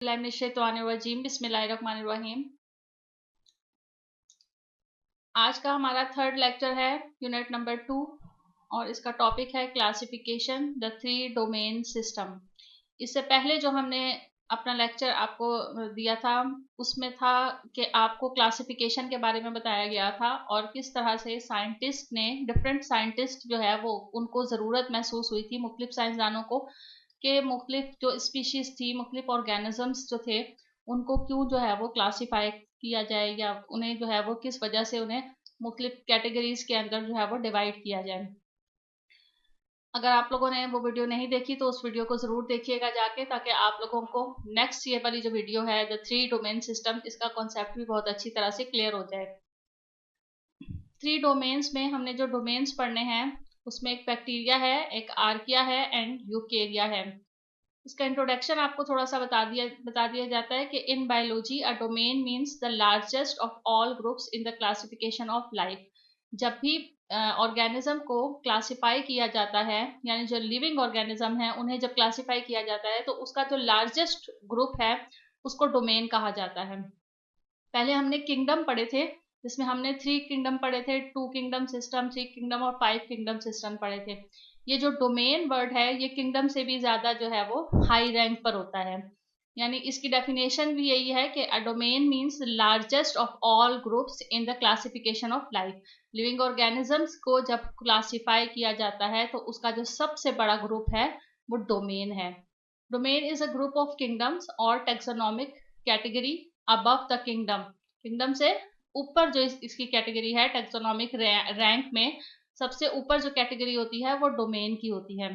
बिस्मिल्लाहिर्रहमानिर्रहीम। आज का हमारा थर्ड लेक्चर है यूनिट नंबर 2 और इसका टॉपिक है क्लासिफिकेशन द 3 डोमेन सिस्टम। इससे पहले जो हमने अपना लेक्चर आपको दिया था उसमें था कि आपको क्लासिफिकेशन के बारे में बताया गया था और किस तरह से साइंटिस्ट ने डिफरेंट साइंटिस्ट जो है वो उनको ज़रूरत महसूस हुई थी मुख्तलिफ साइंसदानों को कि मुख्तलिफ जो स्पीशीज़ थी मुख्तलिफ ऑर्गेनिजम्स जो थे उनको क्यों जो है वो क्लासीफाई किया जाए या उन्हें जो है वो किस वजह से उन्हें मुख्तलिफ कैटेगरीज के अंदर जो है वो डिवाइड किया जाए। अगर आप लोगों ने वो वीडियो नहीं देखी तो उस वीडियो को ज़रूर देखिएगा जाके, ताकि आप लोगों को नेक्स्ट ये वाली जो वीडियो है द 3 डोमेन सिस्टम, इसका कॉन्सेप्ट भी बहुत अच्छी तरह से क्लियर हो जाए। 3 डोमेन्स में हमने जो डोमेन्स पढ़ने हैं उसमें एक बैक्टीरिया है, एक आर्किया है एंड यूकेरिया है। इसका इंट्रोडक्शन आपको थोड़ा सा बता दिया जाता है कि in biology a domain means the largest of all groups in the classification of life. जब भी ऑर्गेनिज्म को क्लासिफाई किया जाता है, यानी जो लिविंग ऑर्गेनिज्म है उन्हें जब क्लासिफाई किया जाता है तो उसका जो लार्जेस्ट ग्रुप है उसको डोमेन कहा जाता है। पहले हमने किंगडम पढ़े थे जिसमें हमने 3 किंगडम पढ़े थे, 2 किंगडम सिस्टम, 3 किंगडम और 5 किंगडम सिस्टम पढ़े थे। ये जो डोमेन वर्ड है ये किंगडम से भी ज्यादा जो है वो हाई रैंक पर होता है, यानी इसकी डेफिनेशन भी यही है कि a domain means largest of all groups in the classification of life. Living organisms को जब क्लासिफाई किया जाता है तो उसका जो सबसे बड़ा ग्रुप है वो डोमेन है। Domain is a group of kingdoms और taxonomic category above the kingdom. Kingdom से ऊपर जो इसकी कैटेगरी है टेक्सोनॉमिक रैंक में सबसे ऊपर जो कैटेगरी होती है वो डोमेन की होती है।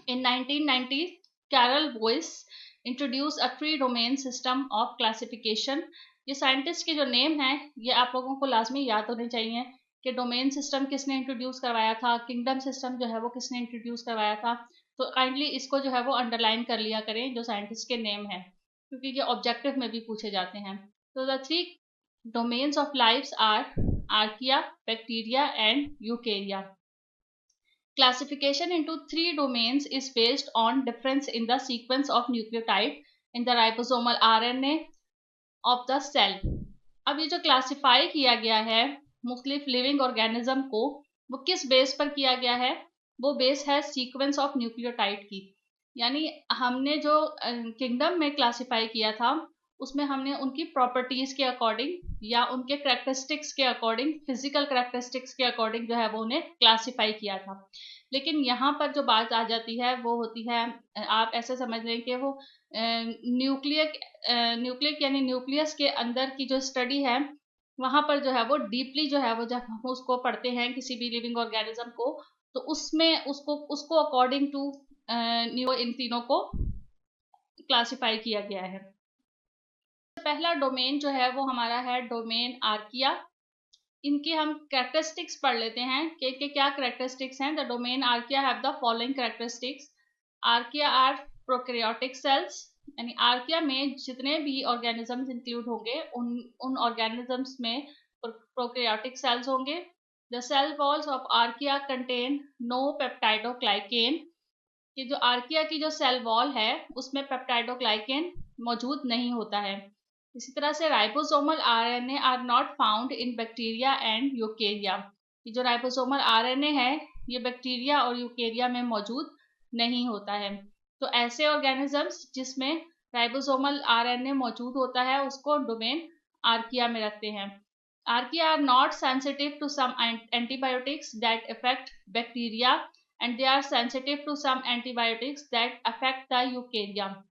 In 1990 Carl Woese introduce a 3 domain system of classification. ये साइंटिस्ट के जो नेम है ये आप लोगों को लाजमी याद होने चाहिए कि डोमेन सिस्टम किसने इंट्रोड्यूस करवाया था, किंगडम सिस्टम जो है वो किसने इंट्रोड्यूस करवाया था। तो काइंडली इसको जो है वो अंडरलाइन कर लिया करें जो साइंटिस्ट के नेम है, क्योंकि ये ऑब्जेक्टिव में भी पूछे जाते हैं। तो the 3 domains of lives are archaea, bacteria and eukarya. Classification into 3 domains is based on difference in the sequence of nucleotide in the ribosomal RNA of the cell. अब ये जो क्लासिफाई किया गया है मुख्तलिफ लिविंग ऑर्गेनिज्म को, वो किस बेस पर किया गया है? वो बेस है सीक्वेंस ऑफ न्यूक्लियोटाइड की। यानी हमने जो किंगडम में क्लासिफाई किया था उसमें हमने उनकी प्रॉपर्टीज के अकॉर्डिंग या उनके करेक्टरिस्टिक्स के अकॉर्डिंग, फिजिकल करेक्टरिस्टिक्स के अकॉर्डिंग जो है वो उन्हें क्लासिफाई किया था। लेकिन यहाँ पर जो बात आ जाती है वो होती है, आप ऐसे समझ लें कि वो न्यूक्लियक यानी न्यूक्लियस के अंदर की जो स्टडी है वहां पर जो है वो डीपली जो है वो जब हम उसको पढ़ते हैं किसी भी लिविंग ऑर्गेनिज्म को, तो उसमें उसको अकॉर्डिंग टू इन तीनों को क्लासिफाई किया गया है। पहला डोमेन जो है वो हमारा है डोमेन आर्किया। इनकी हम कैरेक्टरिस्टिक्स पढ़ लेते हैं कि क्या कैरेक्टरिस्टिक्स हैं। The domain archaea have the following characteristics. Archaea are prokaryotic cells, यानी आर्किया में जितने भी ऑर्गेनिजम्स इंक्लूड होंगे उन ऑर्गेनिजम्स में प्रोकैरियोटिक सेल्स होंगे। The cell walls of archaea contain no peptidoglycan. ये जो आर्किया की जो सेल वॉल है उसमें पेप्टाइडोग्लाइकेन मौजूद नहीं होता है। इसी तरह से ribosomal RNA are not found in bacteria and eukarya. ये जो राइबोसोमल आरएनए है ये बैक्टीरिया और यूकेरिया में मौजूद नहीं होता है। तो ऐसे ऑर्गेनिजम्स जिसमें राइबोसोमल आरएनए मौजूद होता है उसको डोमेन आर्किया में रखते हैं। Archaea are not sensitive to some antibiotics that affect bacteria and they are sensitive to some antibiotics that affect the eukarya.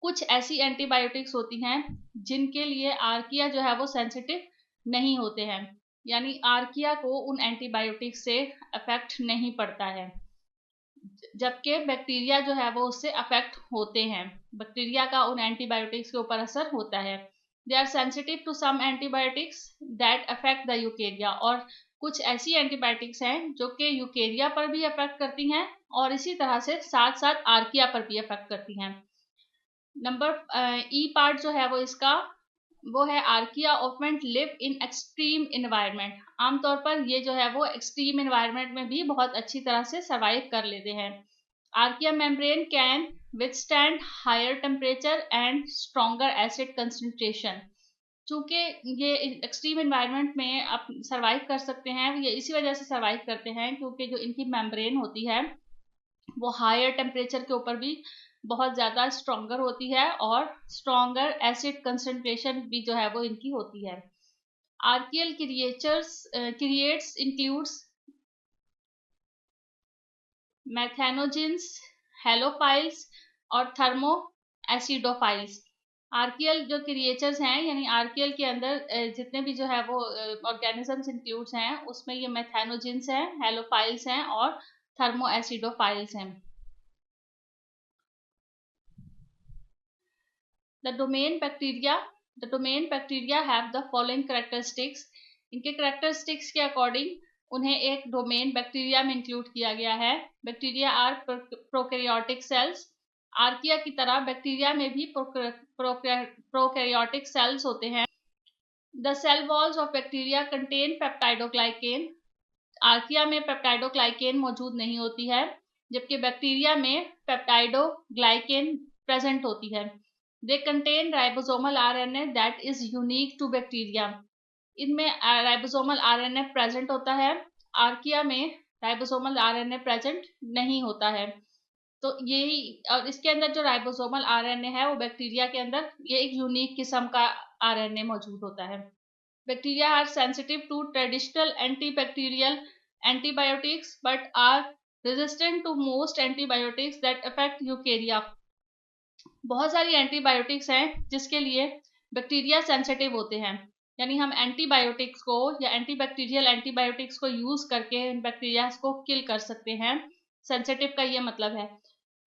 कुछ ऐसी एंटीबायोटिक्स होती हैं जिनके लिए आर्किया जो है वो सेंसिटिव नहीं होते हैं, यानी आर्किया को उन एंटीबायोटिक्स से अफेक्ट नहीं पड़ता है, जबकि बैक्टीरिया जो है वो उससे अफेक्ट होते हैं। बैक्टीरिया का उन एंटीबायोटिक्स के ऊपर असर होता है। They are sensitive to some antibiotics that affect the eukarya, और कुछ ऐसी एंटीबायोटिक्स हैं जो कि यूकेरिया पर भी अफेक्ट करती हैं और इसी तरह से साथ साथ आर्किया पर भी अफेक्ट करती हैं। नंबर ई पार्ट जो है वो इसका वो है archaea often live in extreme environment. आमतौर पर ये जो है वो एक्सट्रीम इन्वायरमेंट में भी बहुत अच्छी तरह से सर्वाइव कर लेते हैं। Archaea membrane can withstand higher temperature and stronger acid concentration। चूंकि ये एक्सट्रीम एनवायरनमेंट में आप सरवाइव कर सकते हैं, ये इसी वजह से सरवाइव करते हैं क्योंकि जो इनकी मेम्ब्रेन होती है वो हायर टेम्परेचर के ऊपर भी बहुत ज़्यादा स्ट्रोंगर होती है और स्ट्रोंगर एसिड कंसंट्रेशन भी जो है वो इनकी होती है। आर्कियल क्रिएट्स इंक्लूड्स मैथेनोजेंस, हेलोफाइल्स और थर्मो एसिडोफाइल्स। आर्कियल जो क्रिएचर्स हैं, यानी आर्कियल के अंदर जितने भी जो है वो ऑर्गेनिजम्स इंक्लूड्स हैं, उसमें ये मैथेनोजेंस हैं, हेलोफाइल्स हैं और थर्मो एसिडोफाइल्स हैं। The domain bacteria have the following characteristics. इनके कैरेक्टरिस्टिक्स के अकॉर्डिंग उन्हें एक डोमेन बैक्टीरिया में इंक्लूड किया गया है। Bacteria are prokaryotic cells. Archaea की तरह बैक्टीरिया में भी प्रोकैरियोटिक सेल्स होते हैं। The cell walls of bacteria contain peptidoglycan. Archaea में पेप्टाइडोग्लाइकेन मौजूद नहीं होती है, जबकि बैक्टीरिया में पेप्टाइडोग्लाइकेन प्रेजेंट होती है। They contain ribosomal RNA that is unique to bacteria. इनमें राइबोसोमल आरएनए प्रेजेंट होता है, आर्किया में राइबोसोमल आरएनए प्रेजेंट नहीं होता है। तो यही, और इसके अंदर जो राइबोसोमल आरएनए है वो बैक्टीरिया के अंदर ये एक यूनिक किस्म का आरएनए मौजूद होता है। Bacteria are sensitive to traditional antibacterial antibiotics but are resistant to most antibiotics that affect eukarya. बहुत सारी एंटीबायोटिक्स हैं जिसके लिए बैक्टीरिया सेंसिटिव होते हैं, यानी हम एंटीबायोटिक्स को या एंटीबैक्टीरियल एंटीबायोटिक्स को यूज करके इन बैक्टीरिया को किल कर सकते हैं। सेंसिटिव का ये मतलब है।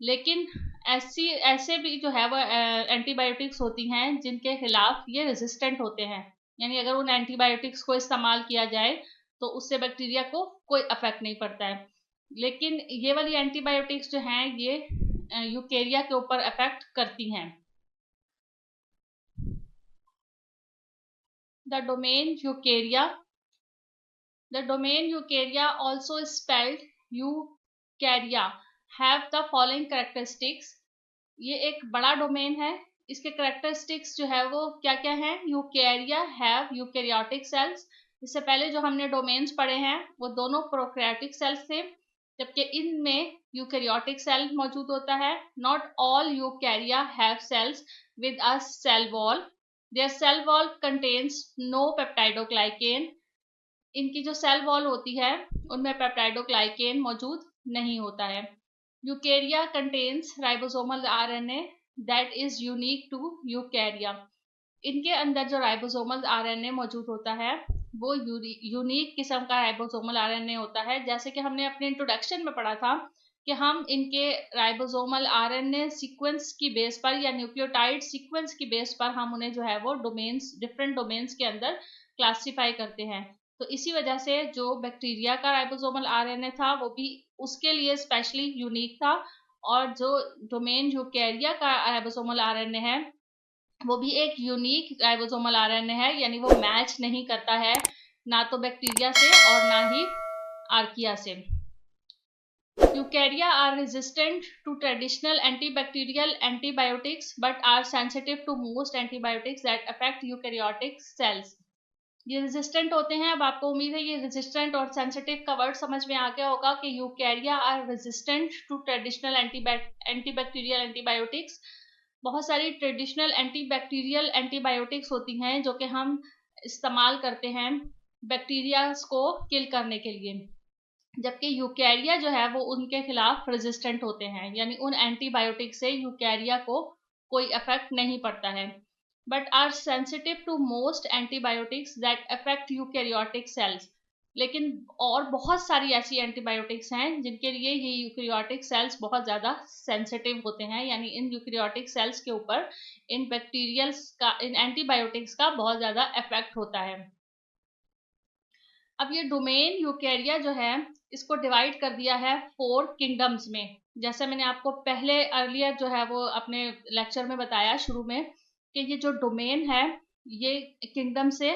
लेकिन ऐसे भी जो है वो एंटीबायोटिक्स होती हैं जिनके खिलाफ ये रेजिस्टेंट होते हैं, यानी अगर उन एंटीबायोटिक्स को इस्तेमाल किया जाए तो उससे बैक्टीरिया को कोई अफेक्ट नहीं पड़ता है। लेकिन ये वाली एंटीबायोटिक्स जो हैं ये यूकेरिया के ऊपर अफेक्ट करती हैं। The domain Eukarya also spelled यूकैरिया have the following characteristics। ये एक बड़ा डोमेन है, इसके कैरेक्टरिस्टिक्स जो है वो क्या क्या है। यूकैरिया हैव यूकैरियोटिक सेल्स। इससे पहले जो हमने डोमेन्स पढ़े हैं वो दोनों प्रोकैरियोटिक सेल्स थे, जबकि इनमें यूकैरियोटिक सेल मौजूद होता है। Not all eukarya have cells with a cell wall. Their cell wall contains no peptidoglycan. इनकी जो सेल वॉल होती है उनमें पेप्टाइडोग्लाइकेन मौजूद नहीं होता है। Eukarya contains ribosomal RNA that is unique to eukarya. इनके अंदर जो राइबोसोमल आरएनए मौजूद होता है वो यूनिक किस्म का राइबोसोमल आरएनए होता है। जैसे कि हमने अपने इंट्रोडक्शन में पढ़ा था कि हम इनके राइबोसोमल आरएनए सीक्वेंस की बेस पर या न्यूक्लियोटाइड सीक्वेंस की बेस पर हम उन्हें जो है वो डिफरेंट डोमेन्स के अंदर क्लासिफाई करते हैं। तो इसी वजह से जो बैक्टीरिया का राइबोसोमल आरएनए था वो भी उसके लिए स्पेशली यूनिक था, और जो डोमेन यूकैरिया का राइबोसोमल आरएनए है वो भी एक यूनिक राइबोसोमल आरएनए है, यानी वो मैच नहीं करता है ना तो बैक्टीरिया से और ना ही आर्किया से। Eukarya are resistant to traditional antibacterial antibiotics but are sensitive to most antibiotics that affect eukaryotic cells. ये रेजिस्टेंट होते हैं। अब आपको उम्मीद है ये रेजिस्टेंट और सेंसिटिव का वर्ड समझ में आ गया होगा कि eukarya are resistant to traditional antibacterial antibiotics. बहुत सारी ट्रेडिशनल एंटीबैक्टीरियल एंटीबायोटिक्स होती हैं जो कि हम इस्तेमाल करते हैं बैक्टीरिया को किल करने के लिए, जबकि यूकैरिया जो है वो उनके खिलाफ रेजिस्टेंट होते हैं, यानी उन एंटीबायोटिक से यूकैरिया को कोई इफेक्ट नहीं पड़ता है, but are sensitive to most antibiotics that affect eukaryotic cells. लेकिन और बहुत सारी ऐसी एंटीबायोटिक्स हैं जिनके लिए ये यूकैरियोटिक सेल्स बहुत ज़्यादा सेंसिटिव होते हैं, यानी इन यूकैरियोटिक सेल्स के ऊपर इन एंटीबायोटिक्स का बहुत ज़्यादा इफेक्ट होता है। अब ये डोमेन यूकैरिया जो है इसको डिवाइड कर दिया है 4 किंगडम्स में। जैसे मैंने आपको पहले अर्लियर जो है वो अपने लेक्चर में बताया शुरू में कि ये जो डोमेन है ये किंगडम से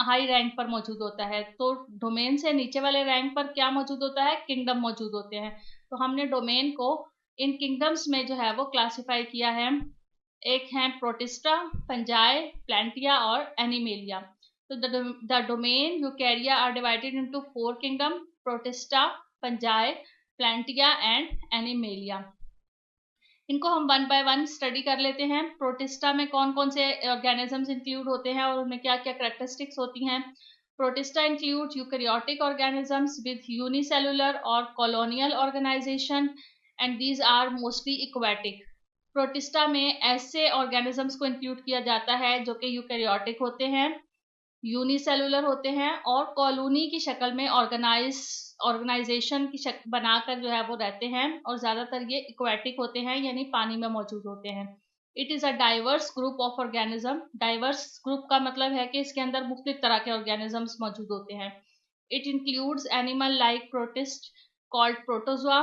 हाई रैंक पर मौजूद होता है। तो डोमेन से नीचे वाले रैंक पर क्या मौजूद होता है, किंगडम मौजूद होते हैं। तो हमने डोमेन को इन किंगडम्स में जो है वो क्लासिफाई किया है। एक है प्रोटिस्टा, फंजाई, प्लांटिया और एनिमेलिया। तो the domain eukarya are divided into 4 kingdom, protista, fungi, plantae and animalia. इनको हम वन बाय वन स्टडी कर लेते हैं। प्रोटिस्टा में कौन कौन से ऑर्गेनिजम्स इंक्लूड होते हैं और उनमें क्या क्या कैरेक्टरिस्टिक्स होती हैं। Protista include eukaryotic organisms with unicellular और colonial organisation and these are mostly aquatic. Protista में ऐसे ऑर्गेनिजम्स को इंक्लूड किया जाता है जो कि यूकैरियोटिक होते हैं, यूनिसेलुलर होते हैं और कॉलोनी की शक्ल में ऑर्गेनाइजेशन की शक्ल बनाकर जो है वो रहते हैं, और ज्यादातर ये इक्वेटिक होते हैं यानी पानी में मौजूद होते हैं। It is a diverse group of organism. Diverse group का मतलब है कि इसके अंदर मुख्तलिफ तरह के ऑर्गेनिजम्स मौजूद होते हैं। It includes animal like protist called protozoa.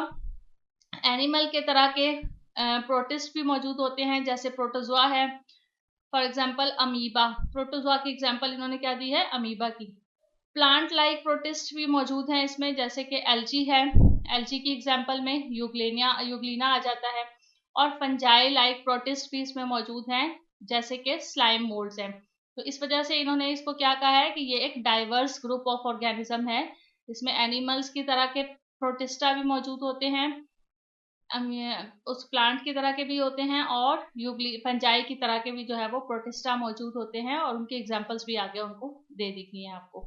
Animal के तरह के प्रोटिस्ट भी मौजूद होते हैं, जैसे प्रोटोजोआ है, फॉर एग्जाम्पल अमीबा। प्रोटोजोआ की एग्जाम्पल इन्होंने क्या दी है, अमीबा की। प्लांट लाइक प्रोटिस्ट भी मौजूद हैं इसमें, जैसे कि एल्जी है। एल्जी की एग्जाम्पल में यूग्लिना आ जाता है। और फंजाई लाइक प्रोटिस्ट भी इसमें मौजूद हैं, जैसे कि स्लाइम मोल्ड्स हैं। तो इस वजह से इन्होंने इसको क्या कहा है कि ये एक डाइवर्स ग्रुप ऑफ ऑर्गेनिज्म है। इसमें एनिमल्स की तरह के प्रोटिस्टा भी मौजूद होते हैं, उस प्लांट की तरह के भी होते हैं, और फंजाई की तरह के भी जो है वो प्रोटिस्टा मौजूद होते हैं, और उनके एग्जांपल्स भी आगे उनको दे दी है आपको।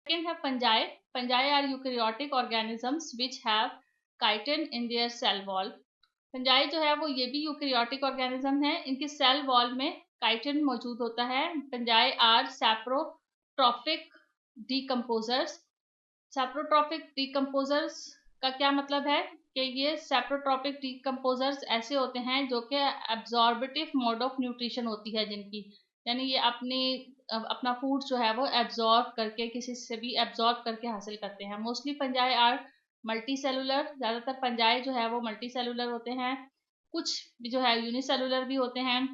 सेकंड है fungi. Fungi are eukaryotic organisms which have chitin in their cell wall. Fungi जो है वो ये भी यूकैरियोटिक ऑर्गेनिज्म है, इनकी सेल वॉल में काइटिन मौजूद होता है। Fungi are saprotrophic decomposers. Saprotrophic decomposers का क्या मतलब है कि ये सैप्रोट्रॉपिक डीकम्पोजर्स ऐसे होते हैं जो कि एब्जॉर्बेटिव मोड ऑफ न्यूट्रिशन होती है जिनकी, यानी ये अपना फूड जो है वो एब्जॉर्ब करके, किसी से भी एब्जॉर्ब करके हासिल करते हैं। Mostly fungi are multi cellular. ज़्यादातर फंजाई जो है वो मल्टी सेलुलर होते हैं, कुछ जो है यूनिसेलुलर भी होते हैं।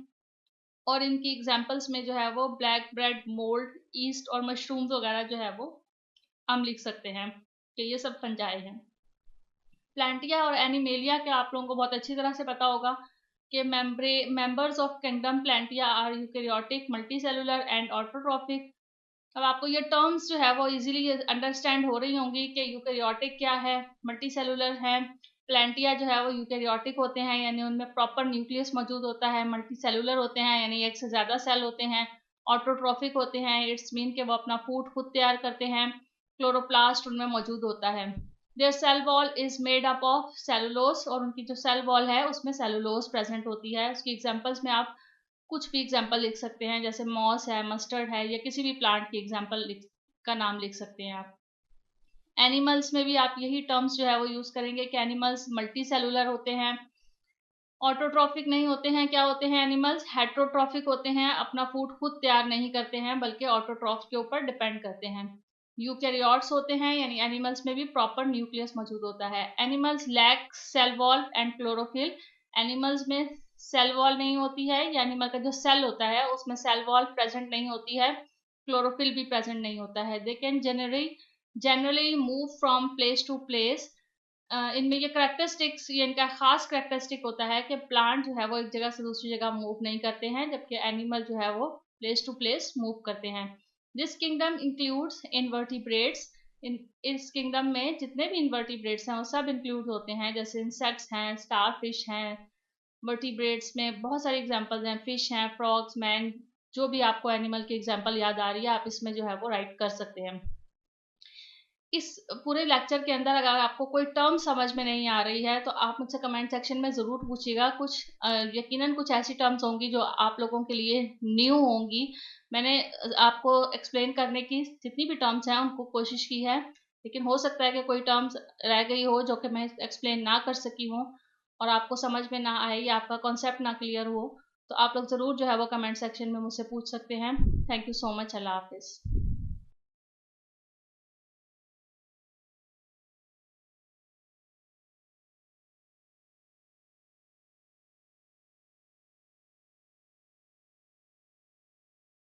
और इनकी एग्जाम्पल्स में जो है वो ब्लैक ब्रेड, मोल्ड, ईस्ट और मशरूम्स वगैरह जो है वो हम लिख सकते हैं कि ये सब फंजाई हैं। प्लांटिया और एनिमेलिया के आप लोगों को बहुत अच्छी तरह से पता होगा कि members of kingdom plantae are eukaryotic, multicellular and autotrophic. अब आपको ये टर्म्स जो है वो इजीली अंडरस्टैंड हो रही होंगी कि यूकैरियोटिक क्या है, मल्टीसेलुलर है। प्लांटिया जो है वो यूकैरियोटिक होते हैं, यानी उनमें प्रॉपर न्यूक्लियस मौजूद होता है। मल्टीसेलुलर होते हैं, यानी एक से ज़्यादा सेल होते हैं। ऑटोट्रॉफिक होते हैं, इट्स मीन कि वो अपना फूड खुद तैयार करते हैं। क्लोरोप्लास्ट उनमें मौजूद होता है। Their cell wall is made up of cellulose, और उनकी जो सेल वॉल है उसमें सेलुलोज प्रेजेंट होती है। उसकी एग्जांपल्स में आप कुछ भी एग्जांपल लिख सकते हैं, जैसे मॉस है, मस्टर्ड है, या किसी भी प्लांट की एग्जांपल का नाम लिख सकते हैं आप। एनिमल्स में भी आप यही टर्म्स जो है वो यूज करेंगे कि एनिमल्स मल्टी सेलुलर होते हैं, ऑटोट्रॉफिक नहीं होते हैं। क्या होते हैं एनिमल्स? हेट्रोट्रॉफिक होते हैं, अपना फूड खुद तैयार नहीं करते हैं बल्कि ऑटोट्रॉफ के ऊपर डिपेंड करते हैं। यूकैरियोट्स होते हैं, यानी एनिमल्स में भी प्रॉपर न्यूक्लियस मौजूद होता है। Animals lack cell wall and chlorophyll. Animals में सेल वॉल नहीं होती है, या एनिमल का जो सेल होता है उसमें सेल वॉल प्रेजेंट नहीं होती है, क्लोरोफिल भी प्रेजेंट नहीं होता है। They can generally move from place to place. इनमें ये करेक्टरिस्टिक्स, ये इनका खास करेक्टरिस्टिक होता है कि प्लांट जो है वो एक जगह से दूसरी जगह मूव नहीं करते हैं, जबकि एनिमल जो है वो प्लेस टू प्लेस मूव करते हैं। This kingdom includes invertebrates. इस किंगडम में जितने भी इनवर्टिब्रेट्स हैं वो सब इंक्लूड होते हैं, जैसे इंसेक्ट्स हैं, स्टारफिश हैं। वर्टिब्रेट्स में बहुत सारे एग्जांपल्स हैं, फिश हैं, फ्रॉग्स, मैन, जो भी आपको एनिमल की एग्जांपल याद आ रही है आप इसमें जो है वो राइट कर सकते हैं। इस पूरे लेक्चर के अंदर अगर आपको कोई टर्म समझ में नहीं आ रही है तो आप मुझसे कमेंट सेक्शन में ज़रूर पूछिएगा। कुछ यकीनन कुछ ऐसी टर्म्स होंगी जो आप लोगों के लिए न्यू होंगी। मैंने आपको एक्सप्लेन करने की जितनी भी टर्म्स हैं उनको कोशिश की है, लेकिन हो सकता है कि कोई टर्म्स रह गई हो जो कि मैं एक्सप्लेन ना कर सकी हूँ और आपको समझ में ना आए या आपका कॉन्सेप्ट ना क्लियर हो, तो आप लोग ज़रूर जो है वो कमेंट सेक्शन में मुझसे पूछ सकते हैं। Thank you so much. अल्लाह हाफिज़।